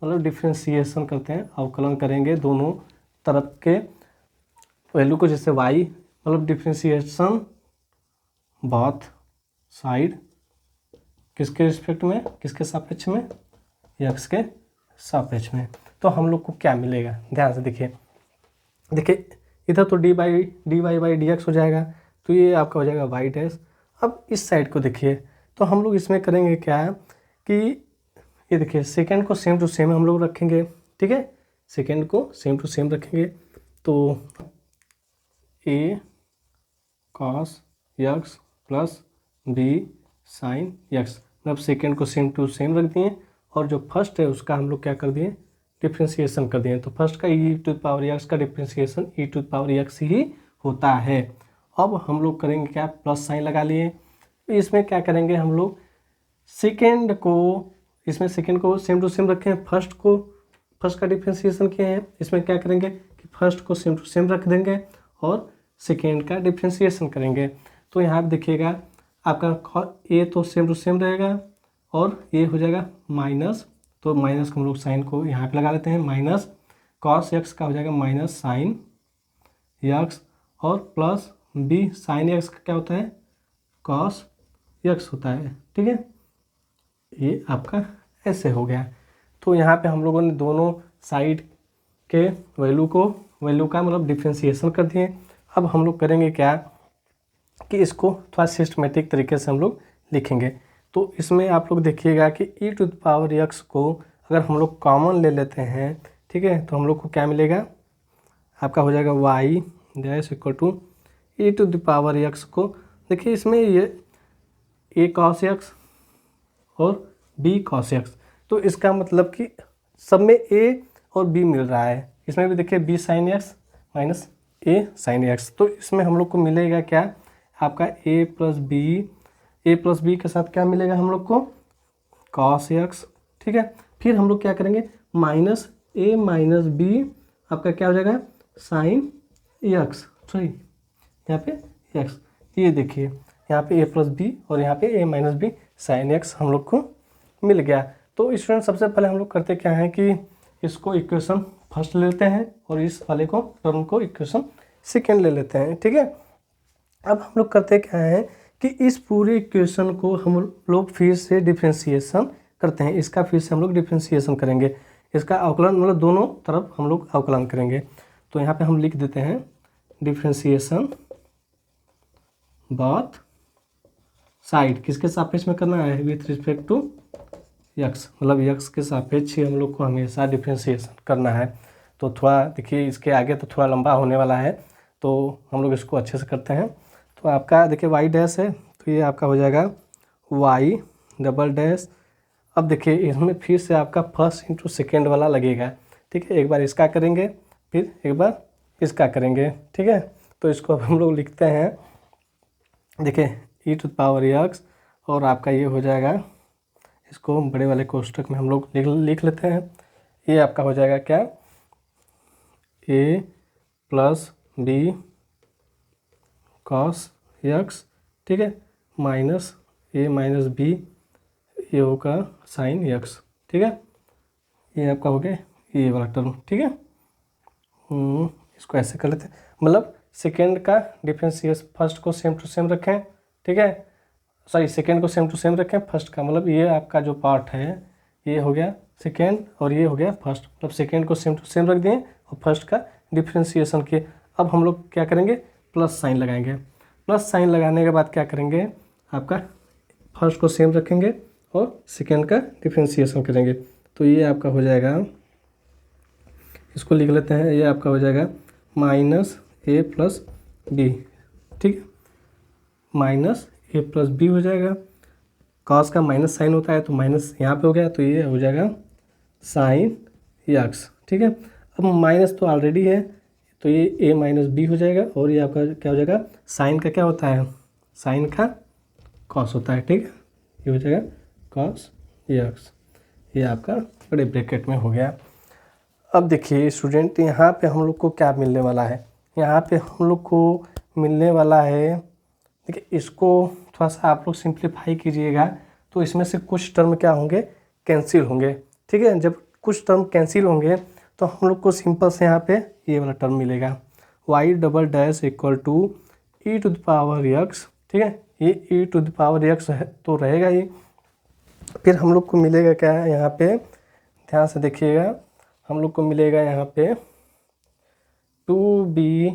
मतलब डिफ्रेंशिएशन करते हैं, अवकलन करेंगे दोनों तरफ के वैल्यू को, जैसे y मतलब डिफ्रेंशिएशन बोथ साइड किसके रिस्पेक्ट में, किसके सापेक्ष में, x के सापेक्ष में। तो हम लोग को क्या मिलेगा ध्यान से देखिए इधर तो dy बाई dx हो जाएगा, तो ये आपका हो जाएगा y डैश। अब इस साइड को देखिए तो हम लोग इसमें करेंगे क्या कि ये देखिए सेकेंड को सेम टू सेम हम लोग रखेंगे, ठीक है, सेकेंड को सेम टू सेम रखेंगे। तो a cos x plus b sin x, मतलब सेकेंड को सेम टू सेम रख दिए और जो फर्स्ट है उसका हम लोग क्या कर दिए डिफ्रेंशिएशन कर दिए। तो फर्स्ट का e to the power x का differentiation e to the power x ही होता है। अब हम लोग करेंगे क्या, प्लस साइन लगा लिए। इसमें क्या करेंगे हम लोग सेकेंड को, इसमें सेकेंड को सेम टू सेम रखें, फर्स्ट का डिफ्रेंशिएशन किए हैं, इसमें क्या करेंगे कि फर्स्ट को सेम टू सेम रख देंगे और सेकेंड का डिफ्रेंशिएशन करेंगे। तो यहाँ पे देखिएगा आपका ए तो सेम टू सेम रहेगा और ये हो जाएगा माइनस, तो माइनस को हम लोग साइन को यहाँ पे लगा लेते हैं, माइनस कॉस एक्स का हो जाएगा माइनस साइन एक्स और प्लस बी साइन एक्स का क्या होता है कॉस एक्स होता है, ठीक है। ये आपका ऐसे हो गया। तो यहाँ पे हम लोगों ने दोनों साइड के वैल्यू का मतलब डिफ्रेंशिएशन कर दिए। अब हम लोग करेंगे क्या कि इसको थोड़ा सिस्टमेटिक तरीके से हम लोग लिखेंगे। तो इसमें आप लोग देखिएगा कि e to the power x को अगर हम लोग कॉमन ले लेते हैं, ठीक है, तो हम लोग को क्या मिलेगा, आपका हो जाएगा y dash equal to e to the power x को देखिए इसमें ये a cos x और b cos x, तो इसका मतलब कि सब में a और b मिल रहा है। इसमें भी देखिए b sin x minus a sin x, तो इसमें हम लोग को मिलेगा क्या आपका a प्लस बी के साथ क्या मिलेगा हम लोग को कॉस एक्स, ठीक है। फिर हम लोग क्या करेंगे, माइनस ए माइनस बी आपका क्या हो जाएगा, साइन एक्स, सॉरी यहाँ पे एक्स, ये देखिए यहाँ पे ए प्लस बी और यहाँ पे ए माइनस बी साइन एक्स हम लोग को मिल गया। तो स्टूडेंट सबसे पहले हम लोग करते क्या है कि इसको इक्वेशन फर्स्ट ले लेते हैं और इस वाले को टर्म को इक्वेशन सेकेंड ले लेते हैं, ठीक है। अब हम लोग करते क्या है कि इस पूरे इक्वेशन को हम लोग फिर से डिफ्रेंशिएशन करते हैं, इसका फिर से हम लोग डिफ्रेंशिएशन करेंगे, इसका अवकलन मतलब दोनों तरफ हम लोग अवकलन करेंगे। तो यहाँ पे हम लिख देते हैं डिफ्रेंशिएशन बोथ साइड, किसके सापेक्ष में करना है, विथ रिस्पेक्ट टू यक्स, मतलब यक्स के सापेक्ष हम लोग को हमेशा डिफ्रेंशिएशन करना है। तो थोड़ा देखिए इसके आगे तो थोड़ा लंबा होने वाला है, तो हम लोग इसको अच्छे से करते हैं। तो आपका देखिए वाई डैश है, तो ये आपका हो जाएगा वाई डबल डैश। अब देखिए इसमें फिर से आपका फर्स्ट इंटू सेकेंड वाला लगेगा, ठीक है। एक बार इसका करेंगे फिर एक बार इसका करेंगे, ठीक है। तो इसको अब हम लोग लिखते हैं, देखिए ई टू द पावर एक्स और आपका ये हो जाएगा, इसको बड़े वाले कोष्टक में हम लोग लिख लेते हैं। ये आपका हो जाएगा क्या, ए प्लस बी कॉस एक्स, ठीक है, माइनस ए माइनस बी, ये होगा साइन एक्स, ठीक है। ये आपका हो गया ये वाला टर्म, ठीक है। इसको ऐसे कर लेते हैं, मतलब सेकेंड का डिफरेंशिएशन फर्स्ट को सेम टू सेम रखें, ठीक है, सॉरी सेकेंड को सेम टू सेम रखें, फर्स्ट का मतलब ये आपका जो पार्ट है ये हो गया सेकेंड और ये हो गया फर्स्ट, मतलब सेकेंड को सेम टू सेम रख दिए और फर्स्ट का डिफरेंशिएशन किए। अब हम लोग क्या करेंगे, प्लस साइन लगाएंगे, प्लस साइन लगाने के बाद क्या करेंगे, आपका फर्स्ट को सेम रखेंगे और सेकेंड का डिफरेंशिएशन करेंगे। तो ये आपका हो जाएगा, इसको लिख लेते हैं, ये आपका हो जाएगा माइनस ए प्लस बी, ठीक है, माइनस ए प्लस बी हो जाएगा। कॉस का माइनस साइन होता है तो माइनस यहाँ पे हो गया, तो ये हो जाएगा साइन एक्स, ठीक है। अब माइनस तो ऑलरेडी है तो ये ए माइनस बी हो जाएगा और ये आपका क्या हो जाएगा, साइन का क्या होता है, साइन का कॉस होता है, ठीक है। ये हो जाएगा कॉस एक्स, ये आपका बड़े ब्रैकेट में हो गया। अब देखिए स्टूडेंट यहाँ पे हम लोग को क्या मिलने वाला है, यहाँ पे हम लोग को मिलने वाला है, देखिए इसको थोड़ा सा आप लोग सिंप्लीफाई कीजिएगा तो इसमें से कुछ टर्म क्या होंगे, कैंसिल होंगे, ठीक है। जब कुछ टर्म कैंसिल होंगे तो हम लोग को सिंपल से यहाँ पे ये वाला टर्म मिलेगा, y double dash equal to e to the power x, ठीक है। ये e to the power x है तो रहेगा ही, फिर हम लोग को मिलेगा क्या है यहाँ पे, ध्यान से देखिएगा, हम लोग को मिलेगा यहाँ पे 2b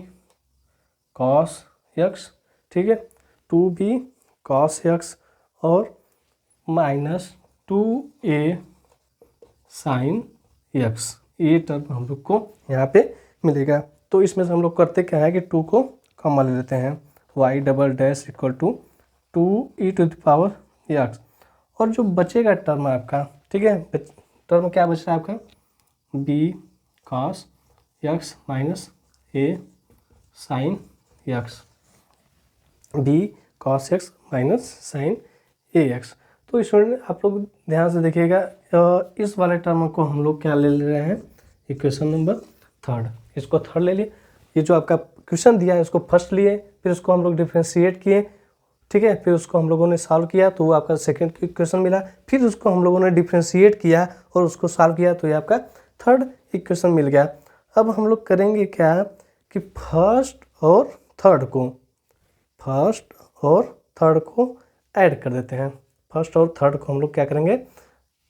कॉस एक्स, ठीक है, 2b कॉस एक्स और माइनस 2a साइन एक्स, ये टर्म हम लोग को यहाँ पे मिलेगा। तो इसमें से हम लोग करते क्या है कि 2 को कॉमन ले लेते हैं, y double dash equal to 2e to the power x, और जो बचेगा टर्म आपका, ठीक है, टर्म क्या बच रहा है आपका, b cos x minus a sine x, b cos x minus sine ax। तो स्टूडेंट आप लोग ध्यान से देखिएगा, इस वाले टर्म को हम लोग क्या ले रहे हैं, इक्वेशन नंबर थर्ड, इसको थर्ड ले लिए। ये जो आपका क्वेश्चन दिया है उसको फर्स्ट लिए, फिर उसको हम लोग डिफ्रेंशिएट किए, ठीक है, फिर उसको हम लोगों ने सॉल्व किया तो वो आपका सेकंड इक्वेशन मिला, फिर उसको हम लोगों ने डिफ्रेंशिएट किया और उसको सॉल्व किया तो ये आपका थर्ड इक्वेशन मिल गया। अब हम लोग करेंगे क्या कि फर्स्ट और थर्ड को ऐड कर देते हैं, फर्स्ट और थर्ड को हम लोग क्या करेंगे,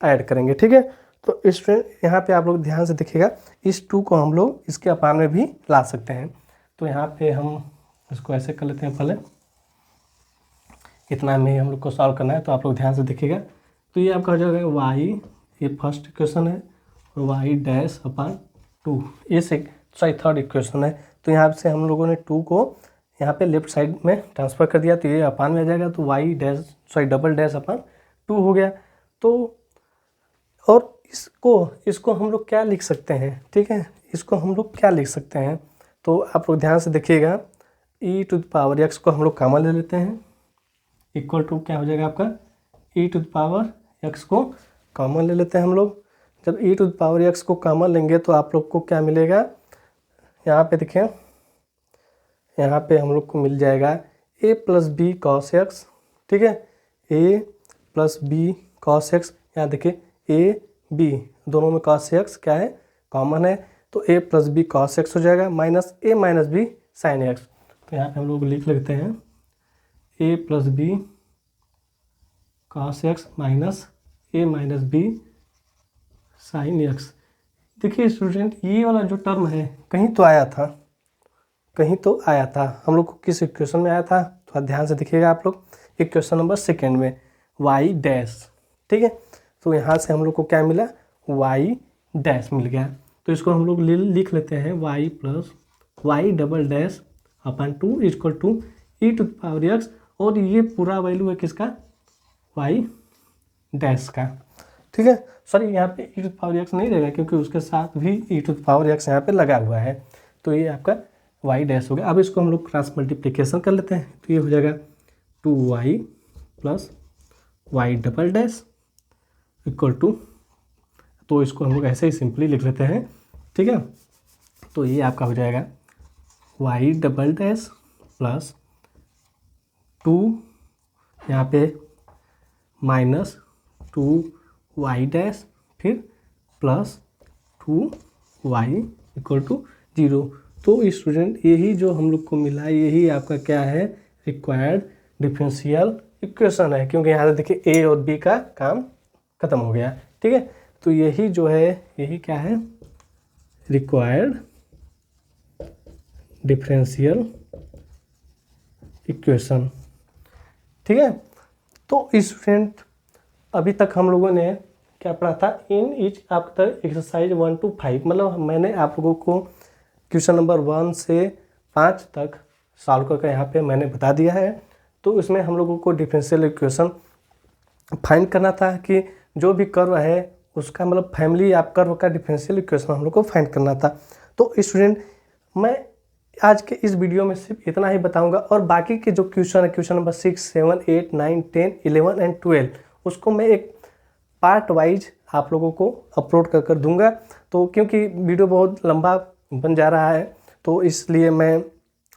ऐड करेंगे, ठीक है। तो इस यहाँ पे आप लोग ध्यान से देखिएगा, इस 2 को हम लोग इसके अपान में भी ला सकते हैं। तो यहाँ पे हम इसको ऐसे कर लेते हैं, पहले इतना में हम लोग को सॉल्व करना है, तो आप लोग ध्यान से देखिएगा। तो ये आपका हो जाएगा वाई, ये फर्स्ट इक्वेशन है, वाई डैश अपान 2, ये सॉरी थर्ड इक्वेशन है। तो यहाँ से हम लोगों ने 2 को यहाँ पे लेफ्ट साइड में ट्रांसफ़र कर दिया तो ये अपान में आ जाएगा, तो y dash sorry double dash upon 2 हो गया। तो और इसको हम लोग क्या लिख सकते हैं, ठीक है, इसको हम लोग क्या लिख सकते हैं, तो आप लोग ध्यान से देखिएगा, ई टू द पावर एक्स को हम लोग कॉमन ले लेते हैं, इक्वल टू क्या हो जाएगा आपका, e to the power x को कॉमन ले लेते हैं हम लोग। जब e to the power x को कॉमन लेंगे तो आप लोग को क्या मिलेगा, यहाँ पे देखें, यहाँ पे हम लोग को मिल जाएगा a plus b cos x, ठीक है, a plus b cos x. यहाँ देखिए a b दोनों में कॉस एक्स क्या है, कॉमन है, तो a plus b cos x हो जाएगा minus a minus b sine x. तो यहाँ पे हम लोग लिख लेते हैं a plus b cos x minus a minus b sine x. देखिए स्टूडेंट, ये वाला जो टर्म है कहीं तो आया था, कहीं तो आया था, हम लोग को किस इक्वेशन में आया था, थोड़ा ध्यान से देखिएगा आप लोग, इक्वेशन नंबर सेकेंड में y डैश, ठीक है। तो यहाँ से हम लोग को क्या मिला, y डैश मिल गया। तो इसको हम लोग लिख लेते हैं y plus y double dash upon 2 equal to e to the power x, और ये पूरा वैल्यू है किसका, y डैश का, ठीक है। सॉरी, यहाँ पे e to the power x नहीं रहेगा क्योंकि उसके साथ भी e to the power x यहाँ पे लगा हुआ है, तो ये आपका y डैश हो गया। अब इसको हम लोग क्रॉस मल्टीप्लिकेशन कर लेते हैं, तो ये हो जाएगा 2y plus y double dash equal to, तो इसको हम लोग ऐसे ही सिंपली लिख लेते हैं, ठीक है। तो ये आपका हो जाएगा वाई डबल डैश प्लस 2 यहाँ पे माइनस 2y डैश फिर प्लस 2y इक्वल टू 0। तो स्टूडेंट यही जो हम लोग को मिला, यही आपका क्या है, रिक्वायर्ड डिफरेंशियल इक्वेशन है, क्योंकि यहाँ से देखिए a और b का काम खत्म हो गया, ठीक है। तो यही जो है, यही क्या है, रिक्वायर्ड डिफरेंशियल इक्वेशन, ठीक है। तो स्टूडेंट अभी तक हम लोगों ने क्या पढ़ा था, in each after exercise 1 to 5, मतलब मैंने आप लोगों को क्वेश्चन नंबर 1 से 5 तक सॉल्व करके यहाँ पे मैंने बता दिया है। तो इसमें हम लोगों को डिफरेंशियल इक्वेशन फाइंड करना था कि जो भी कर्व है उसका मतलब फैमिली आप कर्व का डिफरेंशियल इक्वेशन हम लोग को फाइंड करना था। तो स्टूडेंट मैं आज के इस वीडियो में सिर्फ इतना ही बताऊंगा, और बाकी के जो क्वेश्चन है, क्वेश्चन नंबर 6, 7, 8, 9, 10, 11 एंड 12, उसको मैं एक पार्ट वाइज आप लोगों को अपलोड कर दूंगा। तो क्योंकि वीडियो बहुत लंबा बन जा रहा है, तो इसलिए मैं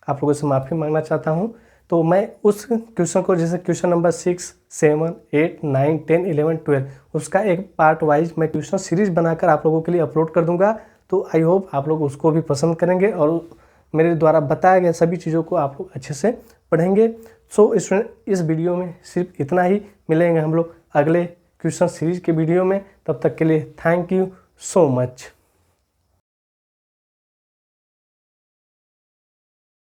आप लोगों से माफ़ी मांगना चाहता हूँ। तो मैं उस क्वेश्चन को, जैसे क्वेश्चन नंबर 6, 7, 8, 9, 10, 11, 12, उसका एक पार्ट वाइज मैं क्वेश्चन सीरीज बनाकर आप लोगों के लिए अपलोड कर दूंगा। तो आई होप आप लोग उसको भी पसंद करेंगे और मेरे द्वारा बताया गया सभी चीज़ों को आप लोग अच्छे से पढ़ेंगे। सो इस वीडियो में सिर्फ इतना ही, मिलेंगे हम लोग अगले क्वेश्चन सीरीज के वीडियो में। तब तक के लिए थैंक यू सो मच।